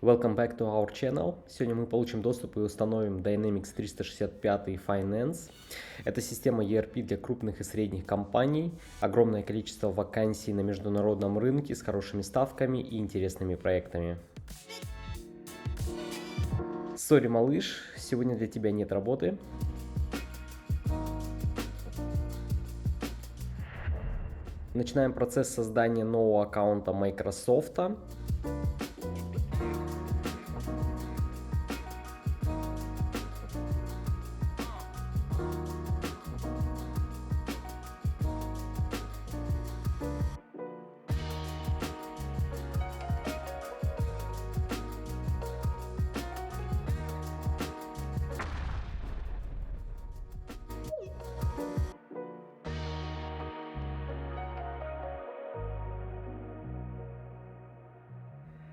Welcome back to our channel. Сегодня мы получим доступ и установим Dynamics 365 Finance. Это система ERP для крупных и средних компаний. Огромное количество вакансий на международном рынке с хорошими ставками и интересными проектами. Сори, малыш, сегодня для тебя нет работы. Начинаем процесс создания нового аккаунта Microsoft.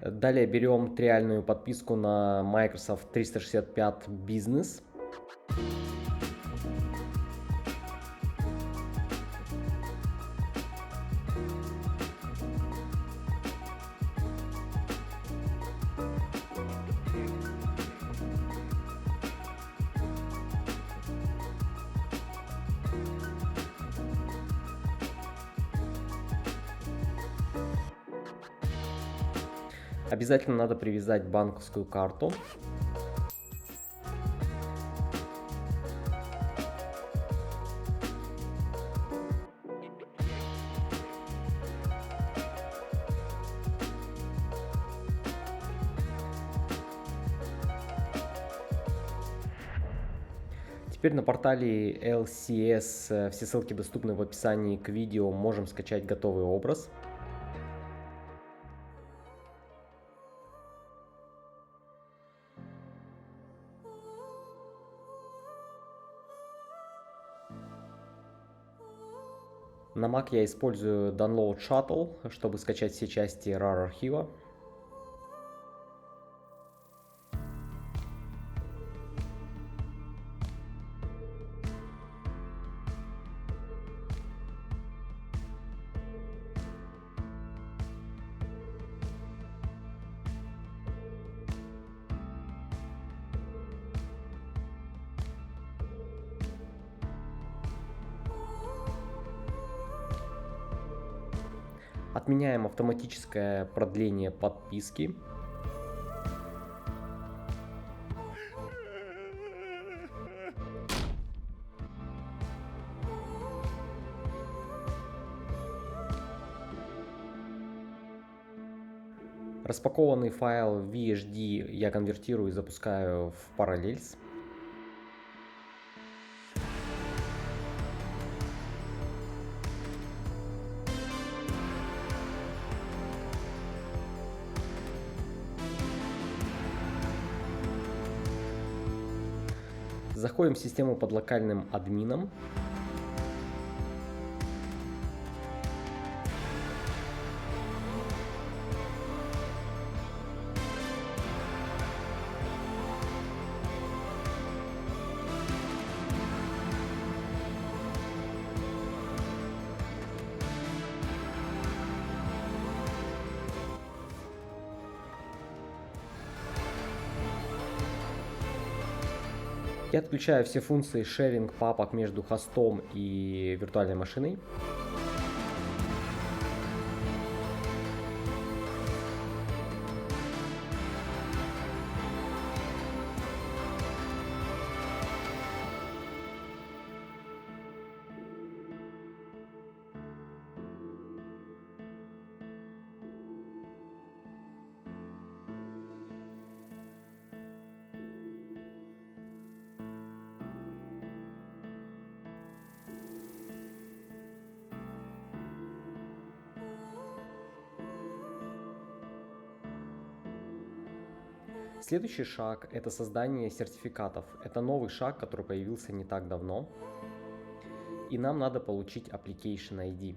Далее берем триальную подписку на Microsoft 365 Business. Обязательно надо привязать банковскую карту. Теперь на портале LCS, все ссылки доступны в описании к видео, можем скачать готовый образ. На Mac я использую Download Shuttle, чтобы скачать все части RAR архива. Отменяем автоматическое продление подписки. Распакованный файл VHD я конвертирую и запускаю в Parallels. Заходим в систему под локальным админом. Я отключаю все функции шеринг папок между хостом и виртуальной машиной. Следующий шаг – это создание сертификатов. Это новый шаг, который появился не так давно. И нам надо получить Application ID.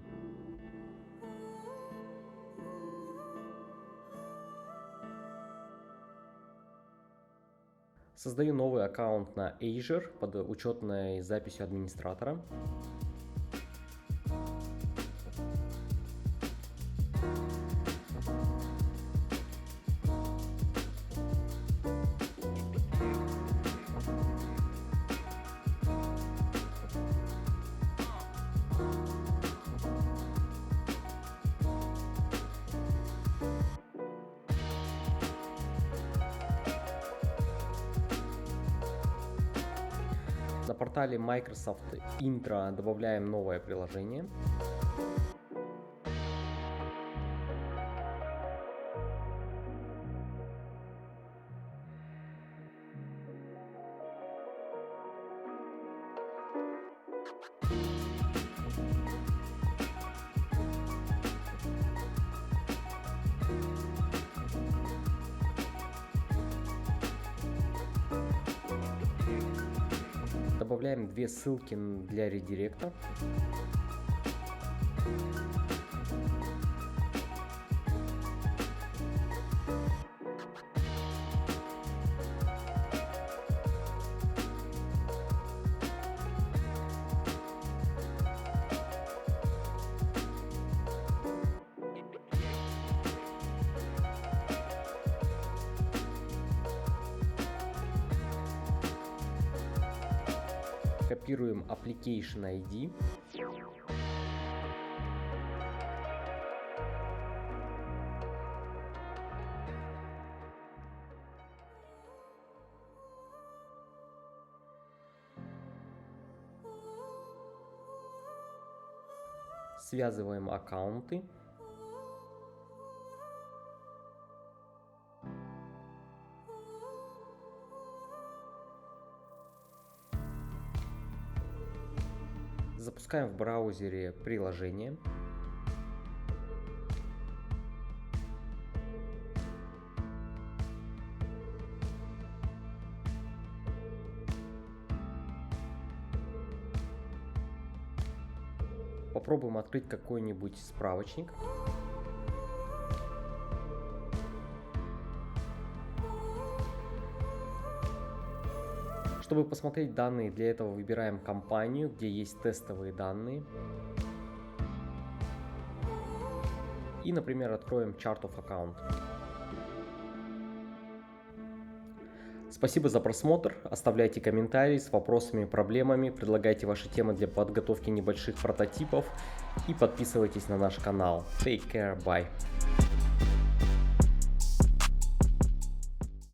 Создаю новый аккаунт на Azure под учетной записью администратора. портале Microsoft Intro добавляем новое приложение. Добавляем 2 ссылки для редиректа. Копируем Application ID. Связываем аккаунты. Запускаем в браузере приложение. Попробуем открыть какой-нибудь справочник. Чтобы посмотреть данные, для этого выбираем компанию, где есть тестовые данные. И, например, откроем Chart of Account. Спасибо за просмотр. Оставляйте комментарии с вопросами и проблемами, предлагайте ваши темы для подготовки небольших прототипов и подписывайтесь на наш канал. Take care, bye.